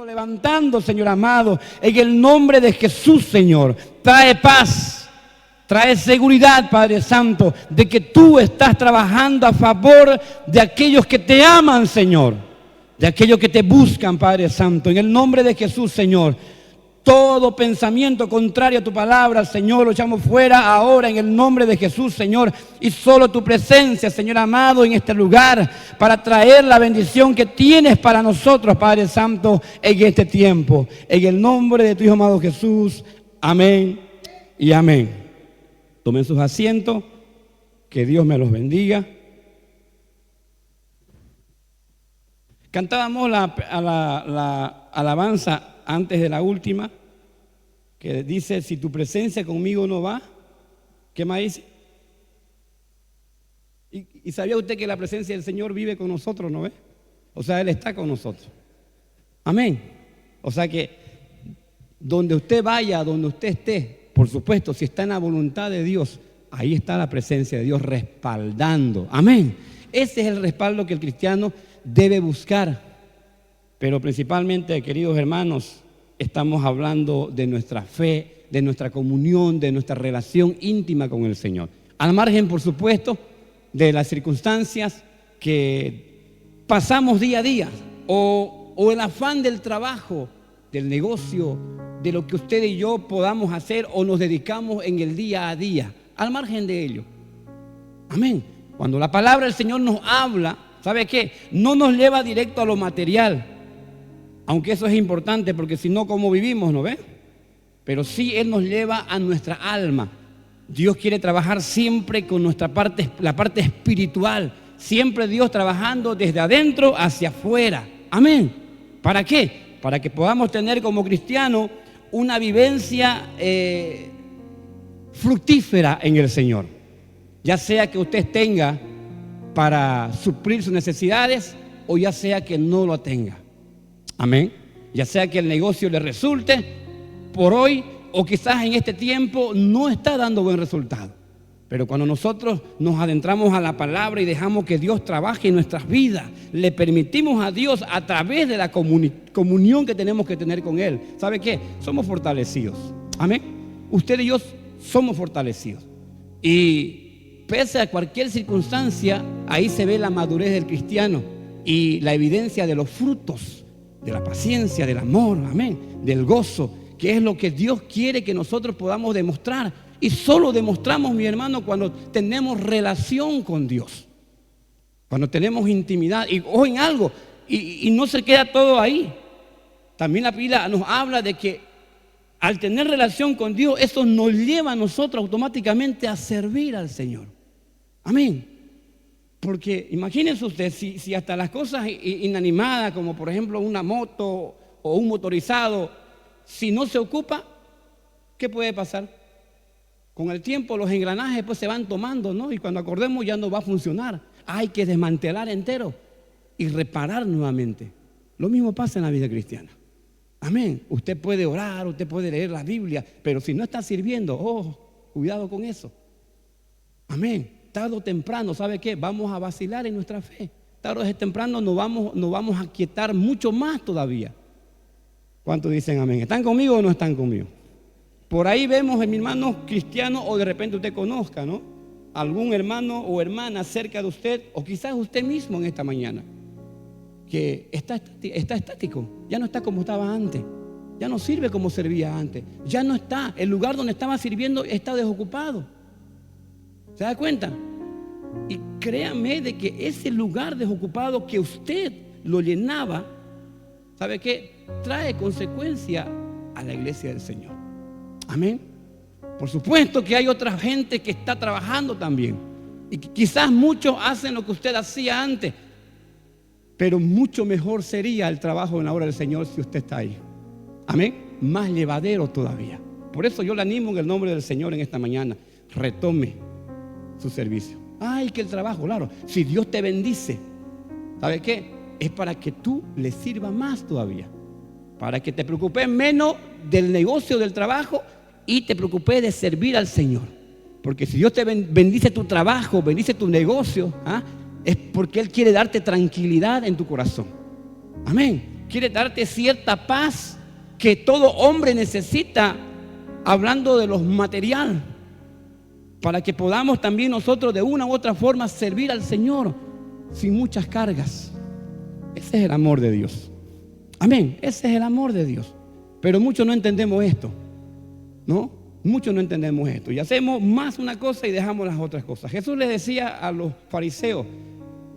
Levantando, Señor amado, en el nombre de Jesús, Señor. Trae paz, trae seguridad, Padre Santo, de que tú estás trabajando a favor de aquellos que te aman, Señor, de aquellos que te buscan, Padre Santo. En el nombre de Jesús, Señor, todo pensamiento contrario a tu palabra, Señor, lo echamos fuera ahora en el nombre de Jesús, Señor. Y solo tu presencia, Señor amado, en este lugar para traer la bendición que tienes para nosotros, Padre Santo, en este tiempo. En el nombre de tu Hijo amado Jesús, amén y amén. Tomen sus asientos, que Dios me los bendiga. Cantábamos la alabanza antes de la última, que dice: si tu presencia conmigo no va, ¿qué más dice? ¿Y sabía usted que la presencia del Señor vive con nosotros, no ve? O sea, Él está con nosotros. Amén. O sea que donde usted vaya, donde usted esté, por supuesto, si está en la voluntad de Dios, ahí está la presencia de Dios respaldando. Amén. Ese es el respaldo que el cristiano debe buscar. Pero principalmente, queridos hermanos, estamos hablando de nuestra fe, de nuestra comunión, de nuestra relación íntima con el Señor. Al margen, por supuesto, de las circunstancias que pasamos día a día, o el afán del trabajo, del negocio, de lo que usted y yo podamos hacer o nos dedicamos en el día a día, al margen de ello. Amén. Cuando la palabra del Señor nos habla, ¿sabe qué? No nos lleva directo a lo material. Aunque eso es importante, porque si no, ¿cómo vivimos, no ve? Pero sí Él nos lleva a nuestra alma. Dios quiere trabajar siempre con nuestra parte, la parte espiritual. Siempre Dios trabajando desde adentro hacia afuera. Amén. ¿Para qué? Para que podamos tener como cristianos una vivencia fructífera en el Señor. Ya sea que usted tenga para suplir sus necesidades, o ya sea que no lo tenga. Amén. Ya sea que el negocio le resulte por hoy, o quizás en este tiempo no está dando buen resultado. Pero cuando nosotros nos adentramos a la palabra y dejamos que Dios trabaje en nuestras vidas, le permitimos a Dios a través de la comunión que tenemos que tener con Él. ¿Sabe qué? Somos fortalecidos. Amén. Usted y yo somos fortalecidos. Y pese a cualquier circunstancia, ahí se ve la madurez del cristiano y la evidencia de los frutos de la paciencia, del amor, amén, del gozo, que es lo que Dios quiere que nosotros podamos demostrar. Y solo demostramos, mi hermano, cuando tenemos relación con Dios, cuando tenemos intimidad. Y oyen algo, y no se queda todo ahí. También la Biblia nos habla de que al tener relación con Dios, eso nos lleva a nosotros automáticamente a servir al Señor. Amén. Porque imagínense usted, si hasta las cosas inanimadas, como por ejemplo una moto o un motorizado, si no se ocupa, ¿qué puede pasar? Con el tiempo los engranajes pues se van tomando, ¿no? Y cuando acordemos ya no va a funcionar. Hay que desmantelar entero y reparar nuevamente. Lo mismo pasa en la vida cristiana. Amén. Usted puede orar, usted puede leer la Biblia, pero si no está sirviendo, cuidado con eso. Amén. Tarde o temprano, ¿sabe qué? Vamos a vacilar en nuestra fe. Tarde o temprano nos vamos a quietar mucho más todavía. ¿Cuántos dicen amén? ¿Están conmigo o no están conmigo? Por ahí vemos, mi hermano cristiano, o de repente usted conozca, ¿no? Algún hermano o hermana cerca de usted, o quizás usted mismo en esta mañana, que está estático, ya no está como estaba antes, ya no sirve como servía antes, ya no está, el lugar donde estaba sirviendo está desocupado. ¿Se da cuenta? Y créame de que ese lugar desocupado que usted lo llenaba, ¿sabe qué? Trae consecuencia a la iglesia del Señor. Amén. Por supuesto que hay otra gente que está trabajando también. Y quizás muchos hacen lo que usted hacía antes, pero mucho mejor sería el trabajo en la obra del Señor si usted está ahí. Amén. Más llevadero todavía. Por eso yo le animo en el nombre del Señor en esta mañana. Retome su servicio. Ay, que el trabajo, claro, si Dios te bendice, ¿sabe qué? Es para que tú le sirvas más todavía, para que te preocupes menos del negocio, del trabajo, y te preocupes de servir al Señor. Porque si Dios te bendice tu trabajo, bendice tu negocio, es porque Él quiere darte tranquilidad en tu corazón. Amén. quiere darte cierta paz que todo hombre necesita, hablando de lo material, para que podamos también nosotros de una u otra forma servir al Señor sin muchas cargas. Ese es el amor de Dios. Amén, ese es el amor de Dios. Pero muchos no entendemos esto, ¿no? Muchos no entendemos esto y hacemos más una cosa y dejamos las otras cosas. Jesús les decía a los fariseos,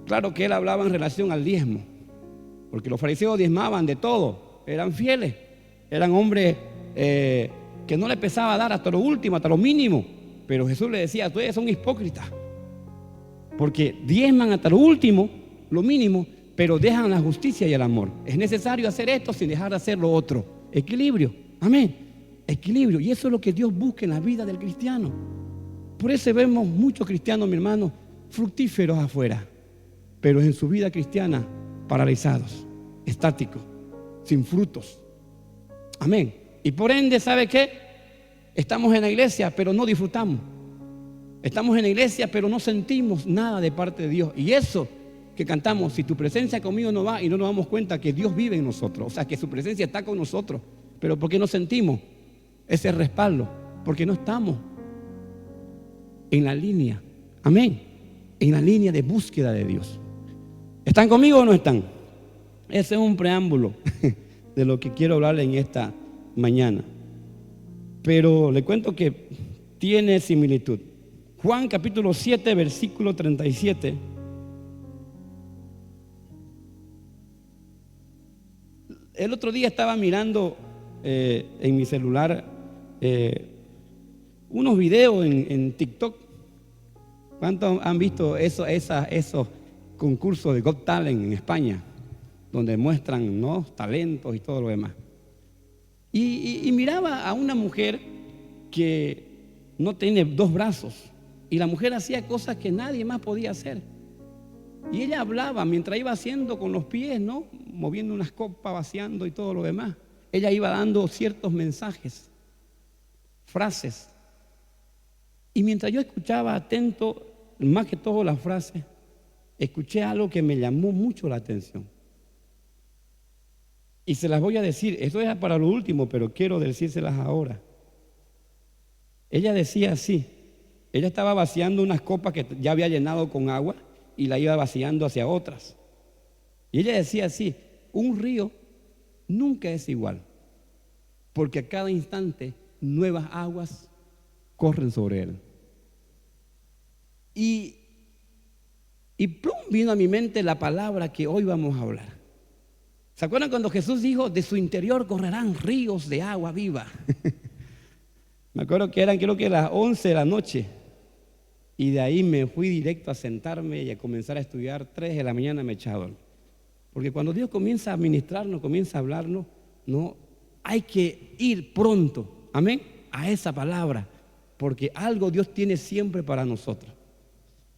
claro que él hablaba en relación al diezmo, porque los fariseos diezmaban de todo, eran fieles, eran hombres que no les pesaba dar hasta lo último, hasta lo mínimo. Pero Jesús les decía, ustedes son hipócritas, porque diezman hasta lo último, lo mínimo, pero dejan la justicia y el amor. Es necesario hacer esto sin dejar de hacer lo otro. Equilibrio, amén. Equilibrio, y eso es lo que Dios busca en la vida del cristiano. Por eso vemos muchos cristianos, mi hermano, fructíferos afuera, pero en su vida cristiana paralizados, estáticos, sin frutos. Amén. Y por ende, ¿sabe qué? Estamos en la iglesia, pero no disfrutamos. Estamos en la iglesia, pero no sentimos nada de parte de Dios. Y eso que cantamos, si tu presencia conmigo no va, y no nos damos cuenta que Dios vive en nosotros, o sea, que su presencia está con nosotros, pero ¿por qué no sentimos ese respaldo? Porque no estamos en la línea, amén, en la línea de búsqueda de Dios. ¿Están conmigo o no están? Ese es un preámbulo de lo que quiero hablarle en esta mañana. Pero le cuento que tiene similitud. Juan capítulo 7, versículo 37. El otro día estaba mirando en mi celular unos videos en TikTok. ¿Cuántos han visto esos concursos de Got Talent en España, donde muestran, ¿no?, talentos y todo lo demás? Y miraba a una mujer que no tiene dos brazos, y la mujer hacía cosas que nadie más podía hacer. Y ella hablaba mientras iba haciendo con los pies, ¿no?, moviendo unas copas, vaciando y todo lo demás. Ella iba dando ciertos mensajes, frases. Y mientras yo escuchaba atento, más que todo las frases, escuché algo que me llamó mucho la atención. Y se las voy a decir, esto es para lo último, pero quiero decírselas ahora. Ella decía así, ella estaba vaciando unas copas que ya había llenado con agua y la iba vaciando hacia otras. Y ella decía así, un río nunca es igual, porque a cada instante nuevas aguas corren sobre él. Y plum, vino a mi mente la palabra que hoy vamos a hablar. ¿Se acuerdan cuando Jesús dijo, de su interior correrán ríos de agua viva? Me acuerdo que eran, creo que las 11 de la noche. Y de ahí me fui directo a sentarme y a comenzar a estudiar. 3 de la mañana me echaban. Porque cuando Dios comienza a ministrarnos, comienza a hablarnos, no, hay que ir pronto, amén, a esa palabra, porque algo Dios tiene siempre para nosotros.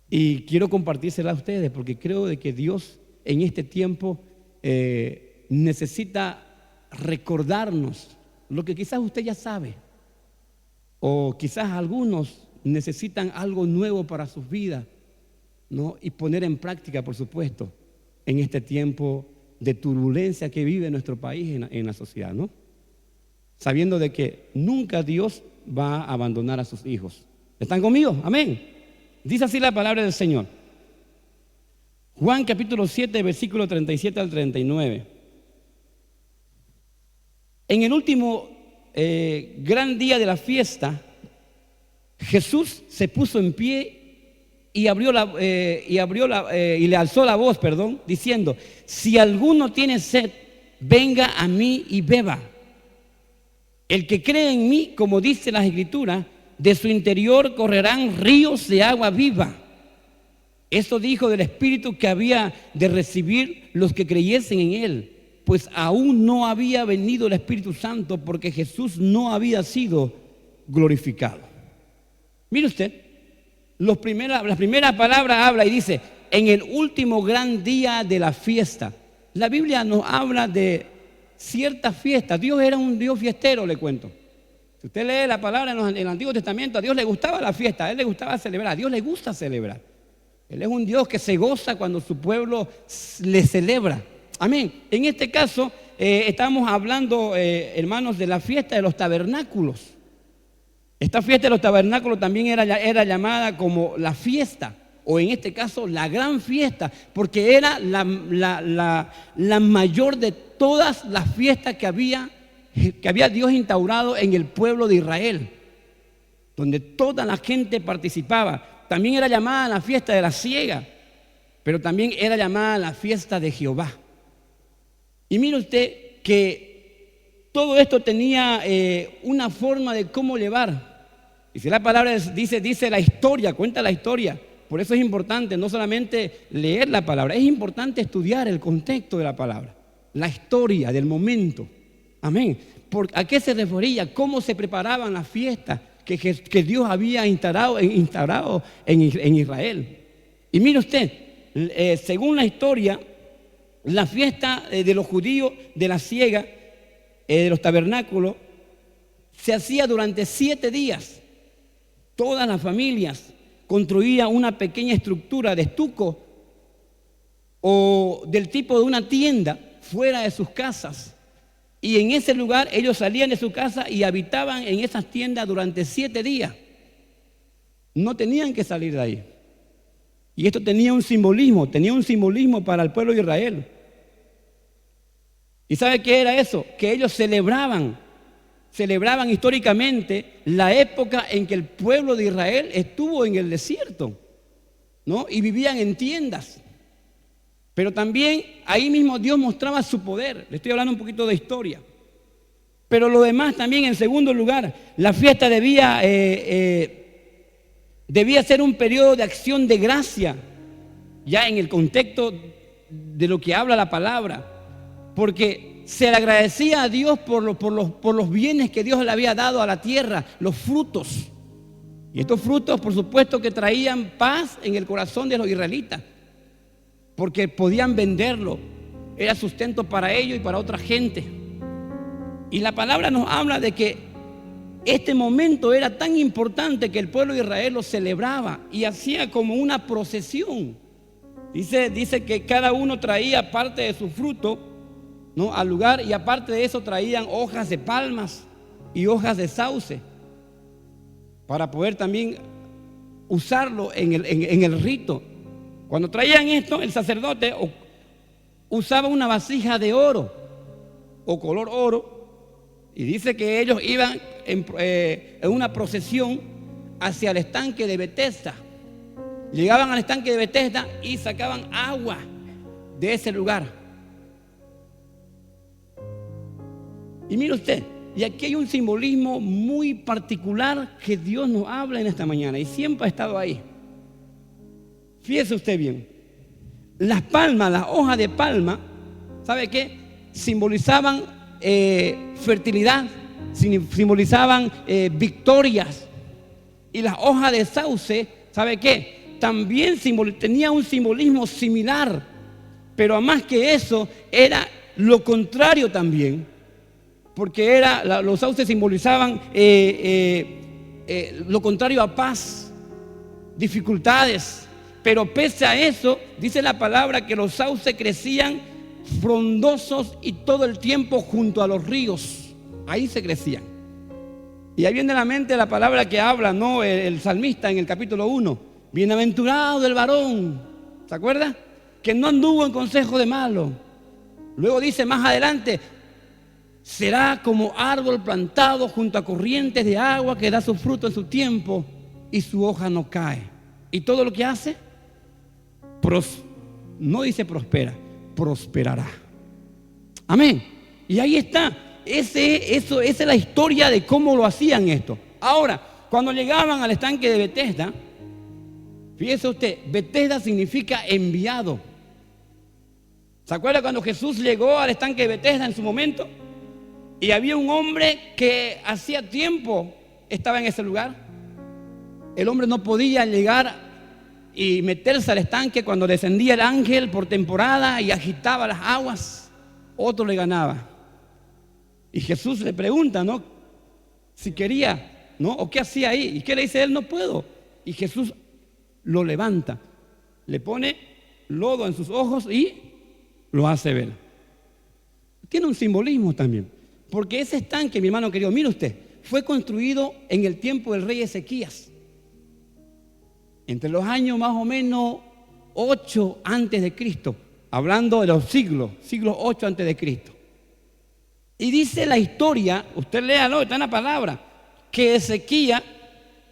Y quiero compartírsela a ustedes, porque creo de que Dios en este tiempo necesita recordarnos lo que quizás usted ya sabe, o quizás algunos necesitan algo nuevo para sus vidas, ¿no?, y poner en práctica, por supuesto, en este tiempo de turbulencia que vive nuestro país en la sociedad, ¿no? Sabiendo de que nunca Dios va a abandonar a sus hijos. ¿Están conmigo? Amén. Dice así la palabra del Señor. Juan capítulo 7, versículo 37 al 39. En el último gran día de la fiesta, Jesús se puso en pie y le alzó la voz, diciendo: si alguno tiene sed, venga a mí y beba. El que cree en mí, como dice las Escrituras, de su interior correrán ríos de agua viva. Esto dijo del Espíritu que había de recibir los que creyesen en él, pues aún no había venido el Espíritu Santo, porque Jesús no había sido glorificado. Mire usted, la primera palabra habla y dice, en el último gran día de la fiesta. La Biblia nos habla de ciertas fiestas. Dios era un Dios fiestero, le cuento. Si usted lee la palabra en el Antiguo Testamento, a Dios le gustaba la fiesta, a Él le gustaba celebrar, a Dios le gusta celebrar. Él es un Dios que se goza cuando su pueblo le celebra. Amén. En este caso, estamos hablando, hermanos, de la fiesta de los tabernáculos. Esta fiesta de los tabernáculos también era llamada como la fiesta, o en este caso la gran fiesta, porque era la mayor de todas las fiestas que había Dios instaurado en el pueblo de Israel, donde toda la gente participaba. También era llamada la fiesta de la siega, pero también era llamada la fiesta de Jehová. Y mire usted que todo esto tenía una forma de cómo llevar. Y si la palabra dice la historia, cuenta la historia. Por eso es importante no solamente leer la palabra, es importante estudiar el contexto de la palabra, la historia del momento. Amén. ¿A qué se refería? ¿Cómo se preparaban las fiestas que Dios había instaurado en Israel? Y mire usted, según la historia, la fiesta de los judíos de la siega, de los tabernáculos, se hacía durante 7 días. Todas las familias construían una pequeña estructura de estuco o del tipo de una tienda fuera de sus casas. Y en ese lugar ellos salían de su casa y habitaban en esas tiendas durante 7 días. No tenían que salir de ahí. Y esto tenía un simbolismo para el pueblo de Israel. ¿Y sabe qué era eso? Que ellos celebraban históricamente la época en que el pueblo de Israel estuvo en el desierto, ¿no? Y vivían en tiendas. Pero también ahí mismo Dios mostraba su poder. Le estoy hablando un poquito de historia. Pero lo demás también, en segundo lugar, la fiesta debía ser un periodo de acción de gracia, ya en el contexto de lo que habla la palabra, porque se le agradecía a Dios por los bienes que Dios le había dado a la tierra, los frutos. Y estos frutos, por supuesto, que traían paz en el corazón de los israelitas, porque podían venderlo, era sustento para ellos y para otra gente. Y la palabra nos habla de que este momento era tan importante que el pueblo de Israel lo celebraba y hacía como una procesión. Dice que cada uno traía parte de su fruto, ¿no?, al lugar, y aparte de eso traían hojas de palmas y hojas de sauce para poder también usarlo en el rito. Cuando traían esto, el sacerdote usaba una vasija de oro o color oro, y dice que ellos iban en una procesión hacia el estanque de Betesda. Llegaban al estanque de Betesda y sacaban agua de ese lugar. Y mire usted, y aquí hay un simbolismo muy particular que Dios nos habla en esta mañana y siempre ha estado ahí. Fíjese usted bien, las palmas, las hojas de palma, ¿sabe qué? Simbolizaban fertilidad, simbolizaban victorias. Y las hojas de sauce, ¿sabe qué? También tenía un simbolismo similar, pero más que eso, era lo contrario también, porque los sauces simbolizaban lo contrario a paz, dificultades. Pero pese a eso, dice la palabra que los sauces crecían frondosos y todo el tiempo junto a los ríos. Ahí se crecían. Y ahí viene a la mente la palabra que habla, ¿no?, el salmista en el capítulo 1. Bienaventurado el varón, ¿se acuerda? Que no anduvo en consejo de malo. Luego dice más adelante, será como árbol plantado junto a corrientes de agua que da su fruto en su tiempo y su hoja no cae. Y todo lo que hace, no dice prospera, prosperará. Amén. Y ahí está. Esa es la historia de cómo lo hacían esto. Ahora, cuando llegaban al estanque de Betesda, fíjese usted, Betesda significa enviado. ¿Se acuerda cuando Jesús llegó al estanque de Betesda en su momento? Y había un hombre que hacía tiempo estaba en ese lugar. El hombre no podía llegar y meterse al estanque cuando descendía el ángel por temporada y agitaba las aguas. Otro le ganaba. Y Jesús le pregunta, ¿no?, si quería, ¿no?, o qué hacía ahí. ¿Y qué le dice él? No puedo. Y Jesús lo levanta, le pone lodo en sus ojos y lo hace ver. Tiene un simbolismo también. Porque ese estanque, mi hermano querido, mire usted, fue construido en el tiempo del rey Ezequías. Entre los años más o menos 8 antes de Cristo. Hablando de los siglos 8 antes de Cristo. Y dice la historia, usted léalo, está en la palabra, que Ezequías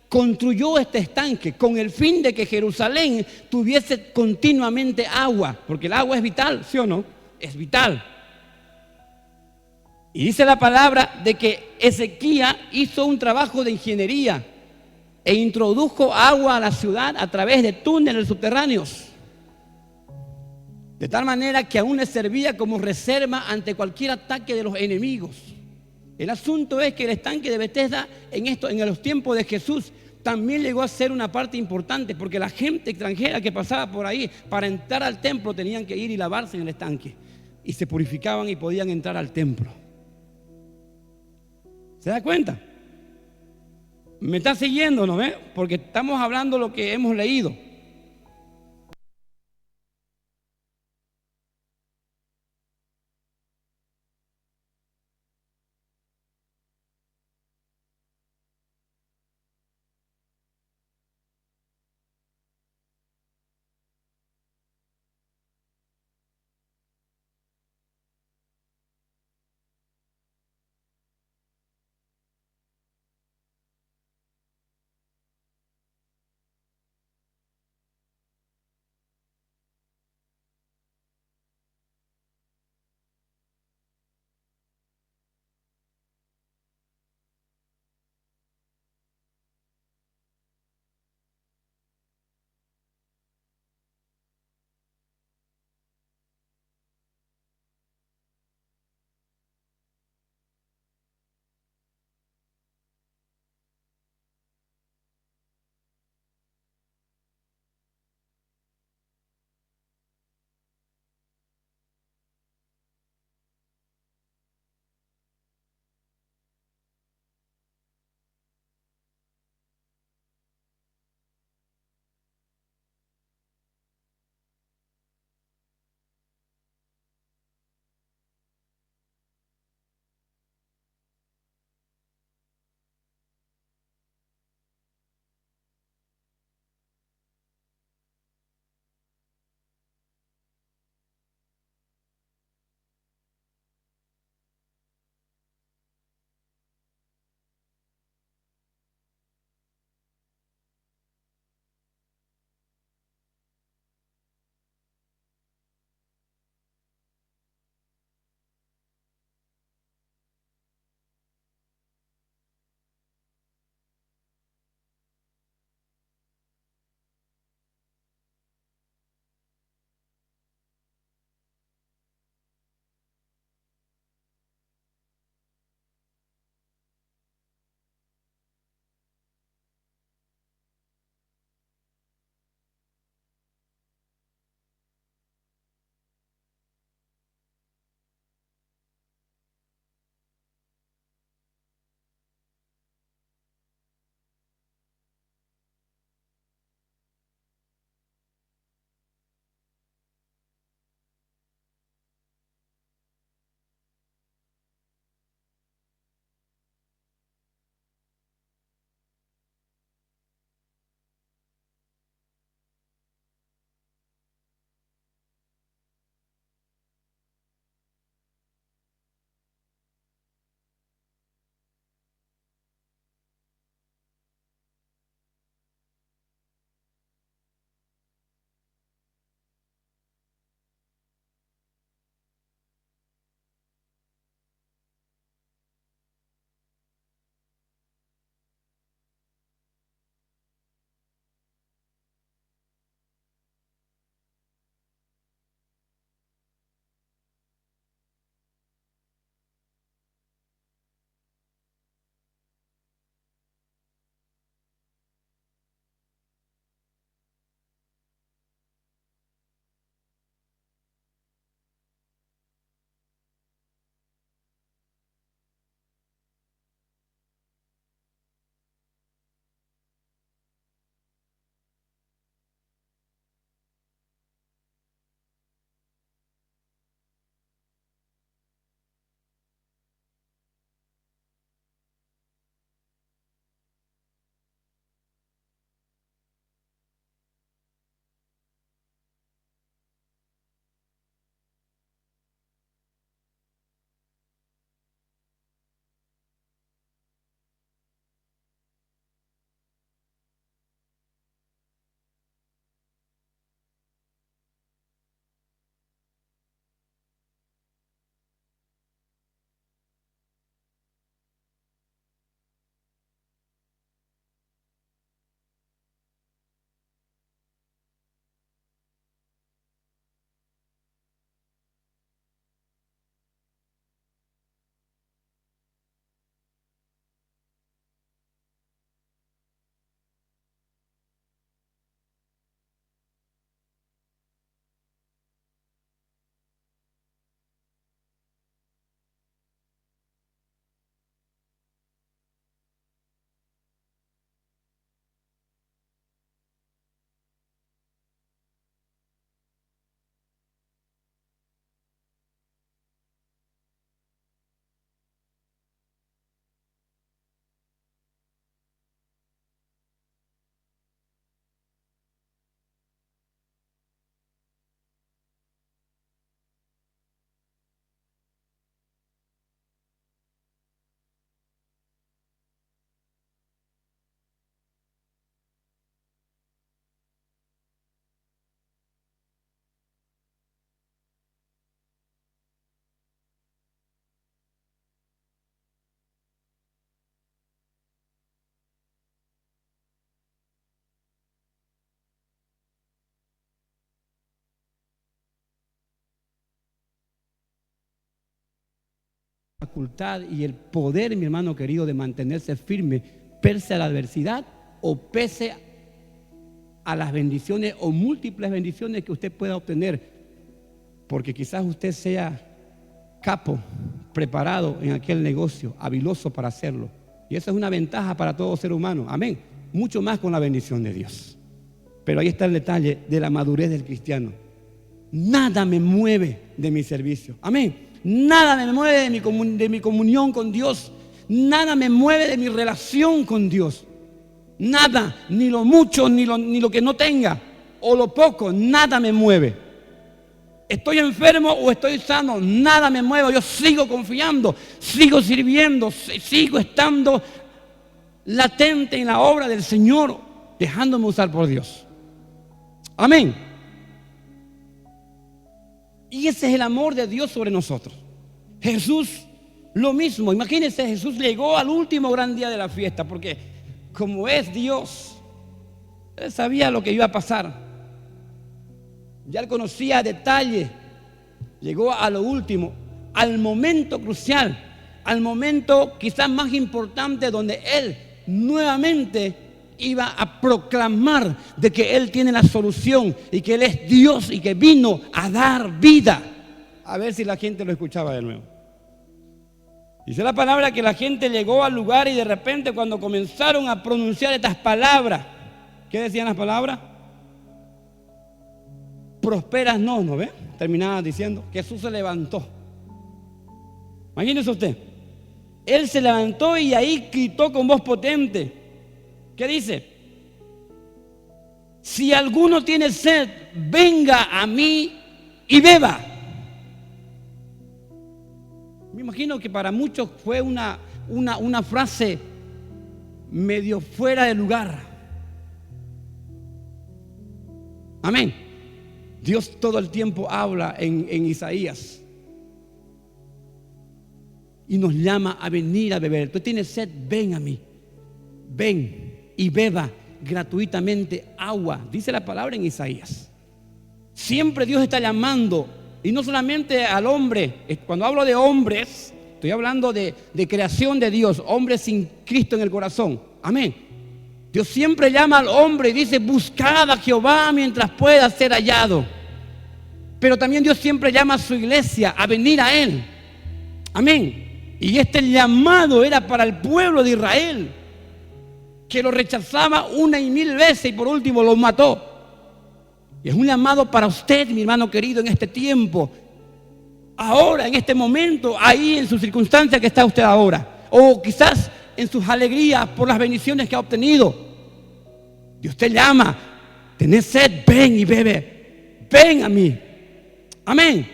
construyó este estanque con el fin de que Jerusalén tuviese continuamente agua, porque el agua es vital, ¿sí o no? Es vital. Y dice la palabra de que Ezequías hizo un trabajo de ingeniería e introdujo agua a la ciudad a través de túneles subterráneos. De tal manera que aún le servía como reserva ante cualquier ataque de los enemigos. El asunto es que el estanque de Betesda en los tiempos de Jesús también llegó a ser una parte importante, porque la gente extranjera que pasaba por ahí para entrar al templo tenían que ir y lavarse en el estanque y se purificaban y podían entrar al templo. ¿Se da cuenta? ¿Me está siguiendo, no ve? Porque estamos hablando lo que hemos leído. facultad y el poder, mi hermano querido, de mantenerse firme pese a la adversidad o pese a las bendiciones o múltiples bendiciones que usted pueda obtener, porque quizás usted sea capo, preparado en aquel negocio, habiloso para hacerlo, y eso es una ventaja para todo ser humano, amén, mucho más con la bendición de Dios. Pero ahí está el detalle de la madurez del cristiano. Nada me mueve de mi servicio, amén. Nada me mueve de mi comunión con Dios. Nada me mueve de mi relación con Dios. Nada, ni lo mucho, ni lo que no tenga, o lo poco, nada me mueve. Estoy enfermo o estoy sano, nada me mueve. Yo sigo confiando, sigo sirviendo, sigo estando latente en la obra del Señor, dejándome usar por Dios. Amén. Y ese es el amor de Dios sobre nosotros. Jesús, lo mismo. Imagínense, Jesús llegó al último gran día de la fiesta, porque como es Dios, Él sabía lo que iba a pasar. Ya Él conocía a detalle. Llegó a lo último, al momento crucial, al momento quizás más importante, donde Él nuevamente iba a proclamar de que Él tiene la solución y que Él es Dios y que vino a dar vida. A ver si la gente lo escuchaba de nuevo. Dice la palabra que la gente llegó al lugar y de repente cuando comenzaron a pronunciar estas palabras, ¿qué decían las palabras? Prosperas no ve? Terminaban diciendo que Jesús se levantó. Imagínese usted. Él se levantó y ahí gritó con voz potente. ¿Qué dice? Si alguno tiene sed, venga a mí y beba. Me imagino que para muchos fue una frase medio fuera de lugar. Amén. Dios todo el tiempo habla en Isaías y nos llama a venir a beber. Tú tienes sed, ven a mí. Ven y beba gratuitamente agua, dice la palabra en Isaías. Siempre Dios está llamando, y no solamente al hombre. Cuando hablo de hombres, estoy hablando de creación de Dios, hombres sin Cristo en el corazón. Amén. Dios siempre llama al hombre y dice: buscad a Jehová mientras pueda ser hallado. Pero también Dios siempre llama a su iglesia a venir a Él. Amén. Y este llamado era para el pueblo de Israel, que lo rechazaba una y mil veces y por último lo mató. Y es un llamado para usted, mi hermano querido, en este tiempo, ahora, en este momento, ahí en su circunstancia que está usted ahora, o quizás en sus alegrías por las bendiciones que ha obtenido. Dios te llama: tenés sed, ven y bebe, ven a mí. Amén.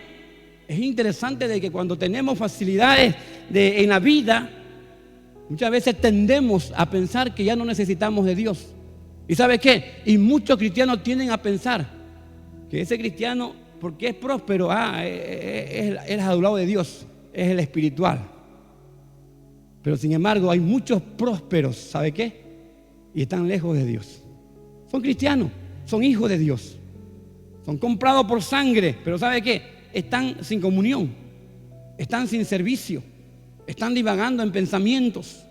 Es interesante de que cuando tenemos facilidades en la vida, muchas veces tendemos a pensar que ya no necesitamos de Dios. ¿Y sabe qué? Y muchos cristianos tienden a pensar que ese cristiano, porque es próspero, es al lado de Dios, es el espiritual. Pero sin embargo hay muchos prósperos, ¿sabe qué? Y están lejos de Dios. Son cristianos, son hijos de Dios, son comprados por sangre, pero ¿sabe qué? Están sin comunión, están sin servicio, están divagando en pensamientos,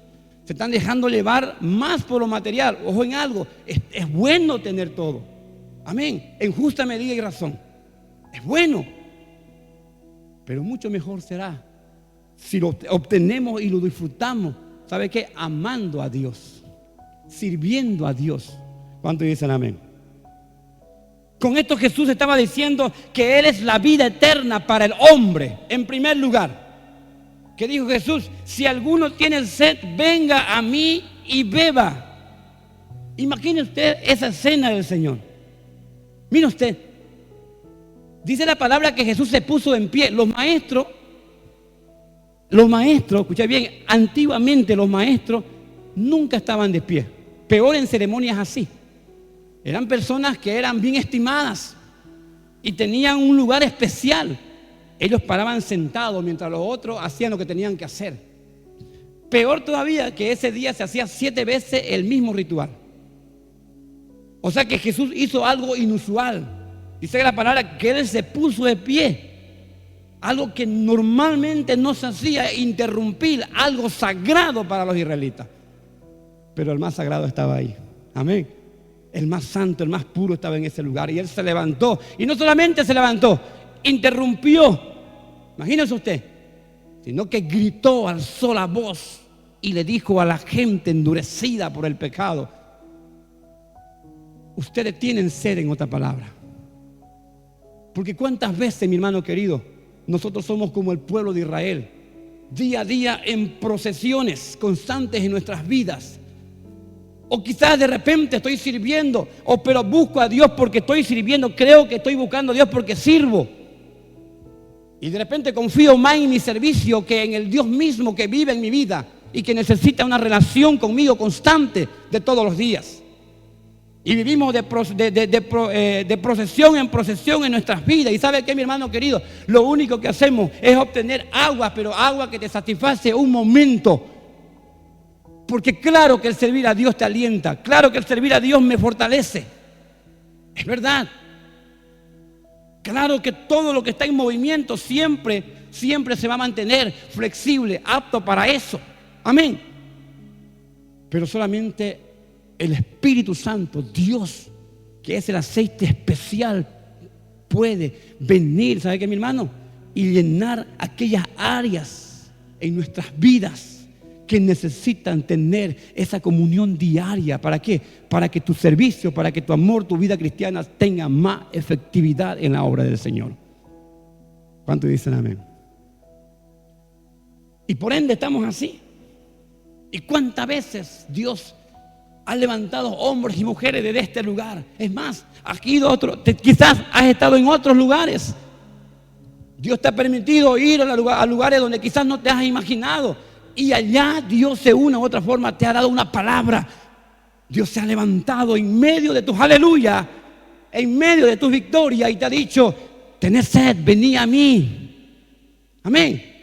se están dejando llevar más por lo material. Ojo en algo, es bueno tener todo, amén, en justa medida y razón, es bueno, pero mucho mejor será si lo obtenemos y lo disfrutamos, ¿sabe qué? Amando a Dios, sirviendo a Dios. ¿Cuántos dicen amén? Con esto Jesús estaba diciendo que Él es la vida eterna para el hombre, en primer lugar. ¿Qué dijo Jesús? Si alguno tiene sed, venga a mí y beba. Imagine usted esa escena del Señor. Mire usted, dice la palabra que Jesús se puso en pie. Los maestros, escucha bien, antiguamente los maestros nunca estaban de pie, peor en ceremonias así. Eran personas que eran bien estimadas y tenían un lugar especial. Ellos paraban sentados mientras los otros hacían lo que tenían que hacer. Peor todavía, que ese día se hacía 7 veces el mismo ritual. O sea que Jesús hizo algo inusual. Dice la palabra que Él se puso de pie. Algo que normalmente no se hacía, interrumpir algo sagrado para los israelitas. Pero el más sagrado estaba ahí. Amén. El más santo, el más puro estaba en ese lugar. Y él se levantó. Y no solamente se levantó, interrumpió. Imagínese usted. Sino que gritó, alzó la voz y le dijo a la gente endurecida por el pecado: ustedes tienen sed, en otra palabra. Porque cuántas veces, mi hermano querido, nosotros somos como el pueblo de Israel, día a día en procesiones constantes en nuestras vidas. O quizás de repente estoy sirviendo, pero busco a Dios porque estoy sirviendo, creo que estoy buscando a Dios porque sirvo. Y de repente confío más en mi servicio que en el Dios mismo que vive en mi vida y que necesita una relación conmigo constante de todos los días. Y vivimos de procesión en procesión en nuestras vidas. Y ¿sabe qué, mi hermano querido? Lo único que hacemos es obtener agua, pero agua que te satisface un momento. Porque claro que el servir a Dios te alienta, claro que el servir a Dios me fortalece. Es verdad. Claro que todo lo que está en movimiento siempre se va a mantener flexible, apto para eso. Amén. Pero solamente el Espíritu Santo, Dios, que es el aceite especial, puede venir, ¿sabe qué, mi hermano? Y llenar aquellas áreas en nuestras vidas que necesitan tener esa comunión diaria. ¿Para qué? Para que tu servicio, para que tu amor, tu vida cristiana tenga más efectividad en la obra del Señor. ¿Cuántos dicen amén? Y por ende estamos así. ¿Y cuántas veces Dios ha levantado hombres y mujeres desde este lugar? Es más, aquí quizás has estado en otros lugares. Dios te ha permitido ir a lugares donde quizás no te has imaginado. Y allá Dios de una u otra forma te ha dado una palabra. Dios se ha levantado en medio de tus aleluya, en medio de tus victorias, y te ha dicho: tenés sed, vení a mí. Amén.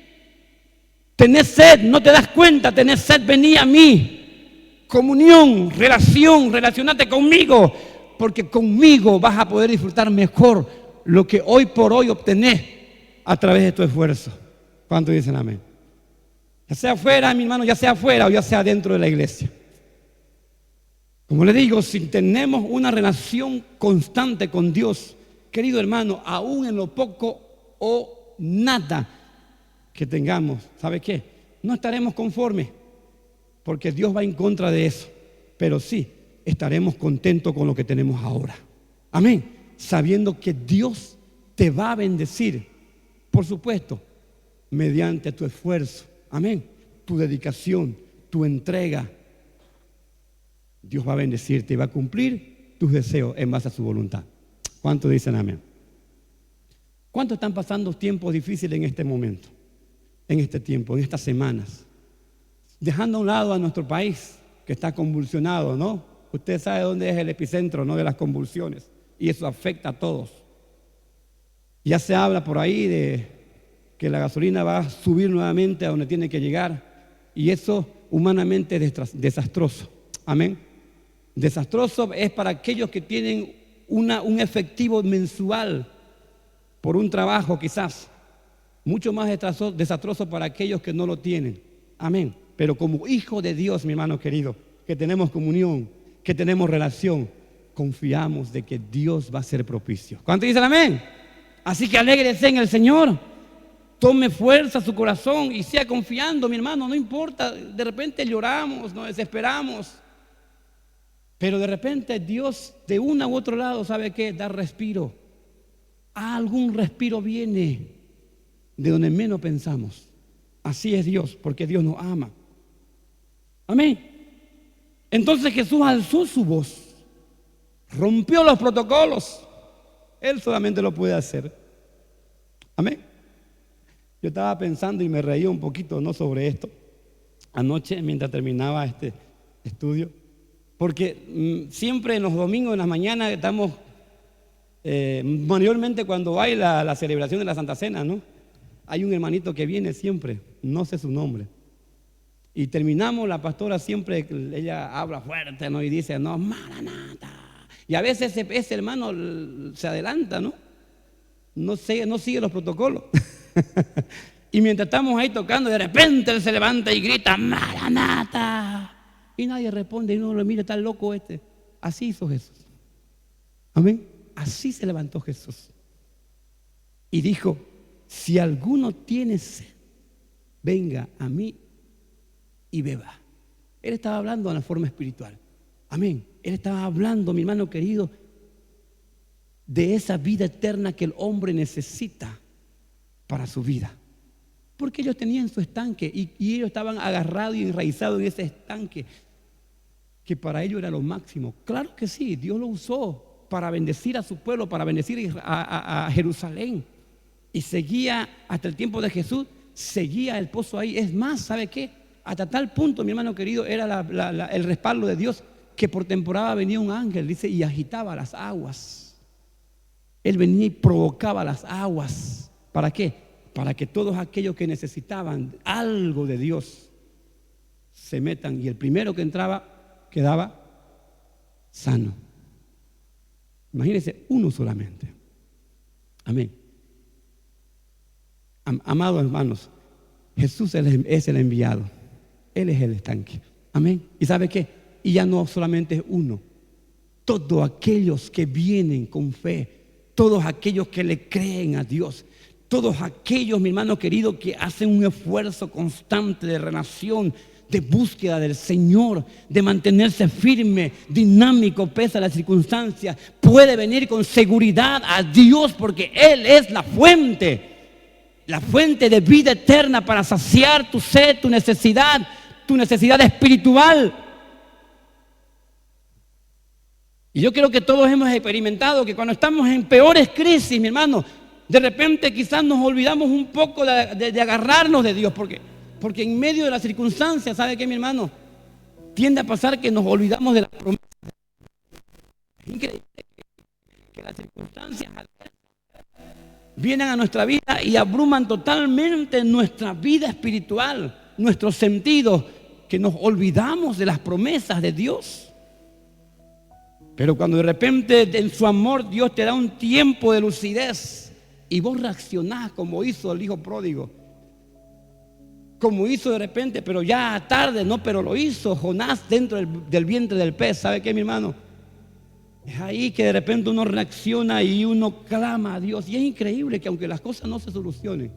Tenés sed, no te das cuenta, tenés sed, vení a mí. Comunión, relacionate conmigo, porque conmigo vas a poder disfrutar mejor lo que hoy por hoy obtenés a través de tu esfuerzo. ¿Cuántos dicen amén? Ya sea afuera, mi hermano, ya sea afuera o ya sea dentro de la iglesia. Como le digo, si tenemos una relación constante con Dios, querido hermano, aún en lo poco o nada que tengamos, ¿sabe qué? No estaremos conformes, porque Dios va en contra de eso. Pero sí, estaremos contentos con lo que tenemos ahora. Amén. Sabiendo que Dios te va a bendecir, por supuesto, mediante tu esfuerzo. Amén. Tu dedicación, tu entrega. Dios va a bendecirte y va a cumplir tus deseos en base a su voluntad. ¿Cuántos dicen amén? ¿Cuántos están pasando tiempos difíciles en este momento? En este tiempo, en estas semanas. Dejando a un lado a nuestro país, que está convulsionado, ¿no? Usted sabe dónde es el epicentro, ¿no?, de las convulsiones. Y eso afecta a todos. Ya se habla por ahí de que la gasolina va a subir nuevamente a donde tiene que llegar, y eso humanamente es desastroso. Amén. Desastroso es para aquellos que tienen un efectivo mensual por un trabajo, quizás. Mucho más desastroso para aquellos que no lo tienen. Amén. Pero como hijo de Dios, mi hermano querido, que tenemos comunión, que tenemos relación, confiamos de que Dios va a ser propicio. ¿Cuántos dicen amén? Así que alégrese en el Señor. Tome fuerza su corazón y sea confiando, mi hermano. No importa, de repente lloramos, nos desesperamos, pero de repente Dios de una u otro lado, ¿sabe qué? Da respiro. Algún respiro viene de donde menos pensamos. Así es Dios, porque Dios nos ama. Amén. Entonces Jesús alzó su voz, rompió los protocolos. Él solamente lo puede hacer. Amén. Yo estaba pensando y me reía un poquito, ¿no?, sobre esto anoche mientras terminaba este estudio, porque siempre en los domingos en las mañanas estamos, mayormente cuando hay la celebración de la Santa Cena, ¿no?, hay un hermanito que viene siempre, no sé su nombre, y terminamos, la pastora siempre, ella habla fuerte, ¿no?, y dice: no, Maranata. Y a veces ese hermano se adelanta, ¿no? No sigue los protocolos. Y mientras estamos ahí tocando, de repente él se levanta y grita, Maranata. Y nadie responde y uno lo mira, está loco este. Así hizo Jesús. Amén. Así se levantó Jesús. Y dijo, si alguno tiene sed, venga a mí y beba. Él estaba hablando de la forma espiritual. Amén. Él estaba hablando, mi hermano querido, de esa vida eterna que el hombre necesita para su vida. Porque ellos tenían su estanque y ellos estaban agarrados y enraizados en ese estanque que para ellos era lo máximo. Claro que sí, Dios lo usó para bendecir a su pueblo, para bendecir a Jerusalén. Y seguía hasta el tiempo de Jesús, seguía el pozo ahí. Es más, ¿sabe qué? Hasta tal punto, mi hermano querido, era el respaldo de Dios, que por temporada venía un ángel, dice, y agitaba las aguas. Él venía y provocaba las aguas. ¿Para qué? Para que todos aquellos que necesitaban algo de Dios se metan, y el primero que entraba quedaba sano. Imagínense, uno solamente. Amén. Amados hermanos, Jesús es el enviado. Él es el estanque. Amén. ¿Y sabe qué? Y ya no solamente es uno. Todos aquellos que vienen con fe, todos aquellos que le creen a Dios, todos aquellos, mi hermano querido, que hacen un esfuerzo constante de relación, de búsqueda del Señor, de mantenerse firme, dinámico, pese a las circunstancias, puede venir con seguridad a Dios, porque Él es la fuente de vida eterna para saciar tu sed, tu necesidad espiritual. Y yo creo que todos hemos experimentado que cuando estamos en peores crisis, mi hermano, de repente quizás nos olvidamos un poco de agarrarnos de Dios, porque en medio de las circunstancias, ¿sabe qué, mi hermano? Tiende a pasar que nos olvidamos de las promesas. Es increíble que las circunstancias vienen a nuestra vida y abruman totalmente nuestra vida espiritual, nuestros sentidos, que nos olvidamos de las promesas de Dios. Pero cuando de repente en su amor Dios te da un tiempo de lucidez y vos reaccionás como hizo el hijo pródigo, como hizo de repente, pero ya tarde, no, pero lo hizo Jonás dentro del vientre del pez. ¿Sabe qué, mi hermano? Es ahí que de repente uno reacciona y uno clama a Dios. Y es increíble que aunque las cosas no se solucionen,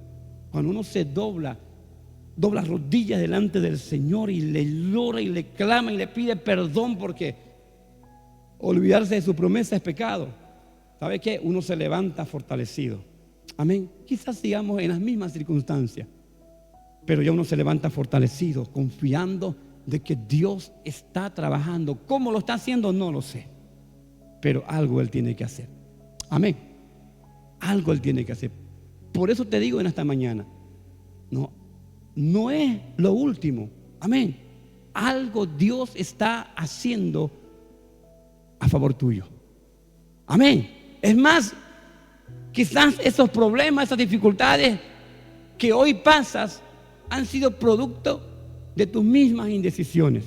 cuando uno se dobla rodillas delante del Señor y le llora y le clama y le pide perdón, porque olvidarse de su promesa es pecado. ¿Sabe qué? Uno se levanta fortalecido. Amén. Quizás sigamos en las mismas circunstancias, pero ya uno se levanta fortalecido, confiando de que Dios está trabajando. ¿Cómo lo está haciendo? No lo sé, pero algo Él tiene que hacer. Amén. Algo Él tiene que hacer. Por eso te digo en esta mañana, no es lo último. Amén. Algo Dios está haciendo a favor tuyo. Amén. Es más, quizás esos problemas, esas dificultades que hoy pasas han sido producto de tus mismas indecisiones,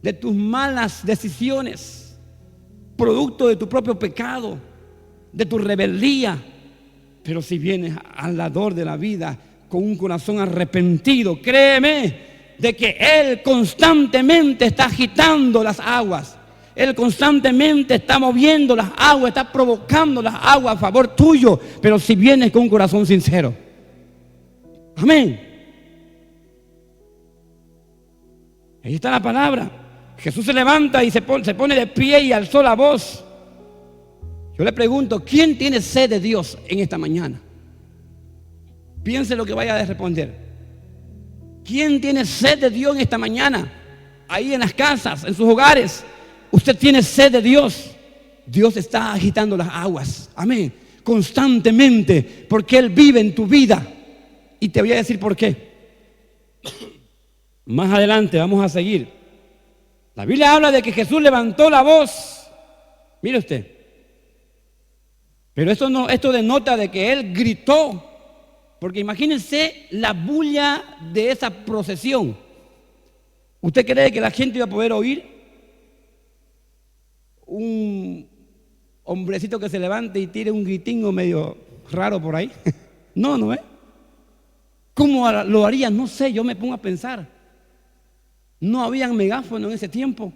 de tus malas decisiones, producto de tu propio pecado, de tu rebeldía. Pero si vienes al dador de la vida con un corazón arrepentido, créeme de que Él constantemente está agitando las aguas. Él constantemente está moviendo las aguas, está provocando las aguas a favor tuyo. Pero si vienes con un corazón sincero. Amén. Ahí está la palabra. Jesús se levanta y se pone de pie y alzó la voz. Yo le pregunto, ¿quién tiene sed de Dios en esta mañana? Piense lo que vaya a responder. ¿Quién tiene sed de Dios en esta mañana? Ahí en las casas, en sus hogares. Usted tiene sed de Dios. Dios está agitando las aguas. Amén. Constantemente, porque Él vive en tu vida. Y te voy a decir por qué. Más adelante vamos a seguir. La Biblia habla de que Jesús levantó la voz. Mire usted. Pero esto denota de que Él gritó. Porque imagínense la bulla de esa procesión. ¿Usted cree que la gente iba a poder oír un hombrecito que se levante y tire un gritingo medio raro por ahí? No es. ¿Cómo lo haría? No sé, yo me pongo a pensar. No habían megáfono en ese tiempo.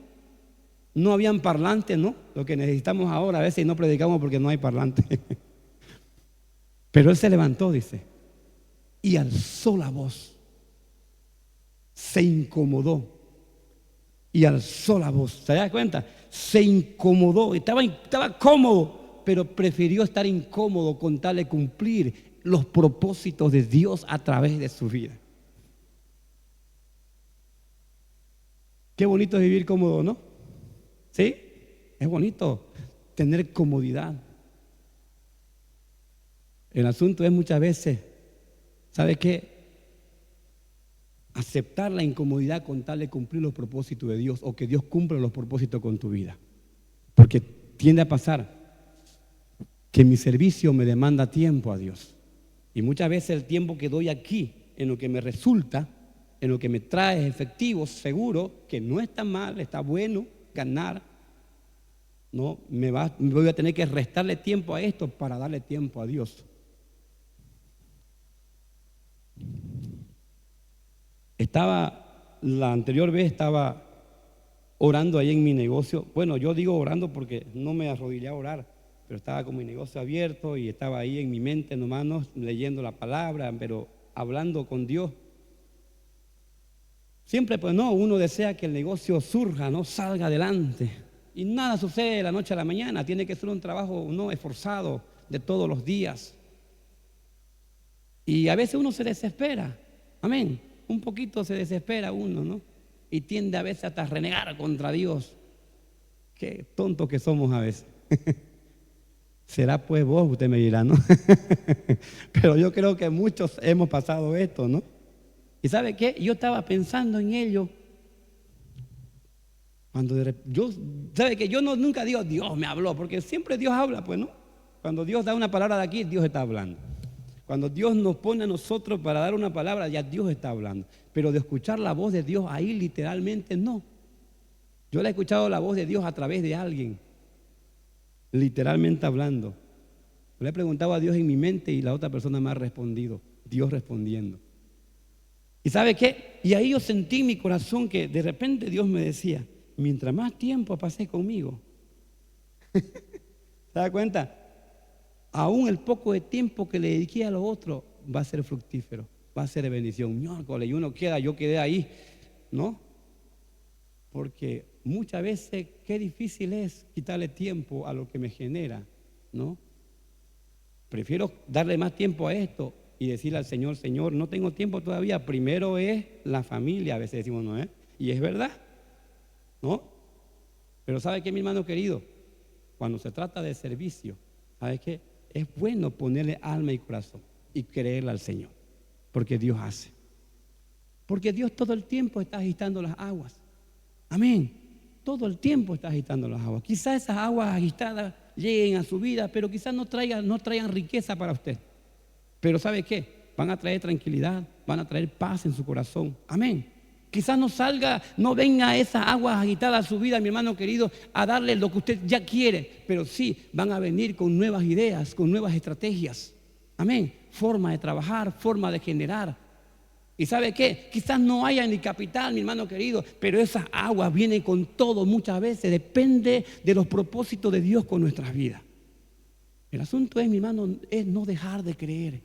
No habían parlantes, ¿no? Lo que necesitamos ahora, a veces no predicamos porque no hay parlante. Pero él se levantó, dice, y alzó la voz. Se incomodó y alzó la voz. ¿Se da cuenta? Se incomodó, estaba cómodo, pero prefirió estar incómodo con tal de cumplir los propósitos de Dios a través de su vida. Qué bonito es vivir cómodo, ¿no? ¿Sí? Es bonito tener comodidad. El asunto es muchas veces, ¿sabe qué? Aceptar la incomodidad con tal de cumplir los propósitos de Dios o que Dios cumpla los propósitos con tu vida. Porque tiende a pasar que mi servicio me demanda tiempo a Dios. Y muchas veces el tiempo que doy aquí, en lo que me resulta, en lo que me trae efectivo, seguro, que no está mal, está bueno ganar, no, me voy a tener que restarle tiempo a esto para darle tiempo a Dios. La anterior vez estaba orando ahí en mi negocio. Bueno, yo digo orando porque no me arrodillé a orar, pero estaba con mi negocio abierto y estaba ahí en mi mente nomás, ¿no? Leyendo la palabra, pero hablando con Dios. Siempre, pues no, uno desea que el negocio surja, ¿no? Salga adelante. Y nada sucede de la noche a la mañana. Tiene que ser un trabajo, ¿no?, esforzado de todos los días. Y a veces uno se desespera. Amén. Un poquito se desespera uno, ¿no? Y tiende a veces hasta a renegar contra Dios. Qué tontos que somos a veces. Será pues vos, usted me dirá, ¿no? Pero yo creo que muchos hemos pasado esto, ¿no? ¿Y sabe qué? Yo estaba pensando en ello. ¿Sabe qué? Yo nunca digo Dios me habló, porque siempre Dios habla, pues, ¿no? Cuando Dios da una palabra de aquí, Dios está hablando. Cuando Dios nos pone a nosotros para dar una palabra, ya Dios está hablando. Pero de escuchar la voz de Dios ahí literalmente no. Yo le he escuchado la voz de Dios a través de alguien, literalmente hablando. Le he preguntado a Dios en mi mente y la otra persona me ha respondido, Dios respondiendo. ¿Y sabe qué? Y ahí yo sentí en mi corazón que de repente Dios me decía, mientras más tiempo pasé conmigo, ¿se da cuenta? Aún el poco de tiempo que le dediqué a lo otro va a ser fructífero, va a ser de bendición. Y uno queda, yo quedé ahí, ¿no? Porque muchas veces qué difícil es quitarle tiempo a lo que me genera, ¿no? Prefiero darle más tiempo a esto y decirle al Señor, Señor, no tengo tiempo todavía. Primero es la familia, a veces decimos, ¿no? Y es verdad, ¿no? Pero ¿sabe qué, mi hermano querido? Cuando se trata de servicio, ¿sabe qué? Es bueno ponerle alma y corazón y creerle al Señor, porque Dios hace. Porque Dios todo el tiempo está agitando las aguas. Amén. Todo el tiempo está agitando las aguas. Quizás esas aguas agitadas lleguen a su vida, pero quizás no traigan riqueza para usted. Pero ¿sabe qué? Van a traer tranquilidad, van a traer paz en su corazón. Amén. Quizás no venga esas aguas agitadas a su vida, mi hermano querido, a darle lo que usted ya quiere, pero sí van a venir con nuevas ideas, con nuevas estrategias. Amén. Forma de trabajar, forma de generar. ¿Y sabe qué? Quizás no haya ni capital, mi hermano querido, pero esas aguas vienen con todo muchas veces. Depende de los propósitos de Dios con nuestras vidas. El asunto es, mi hermano, es no dejar de creer.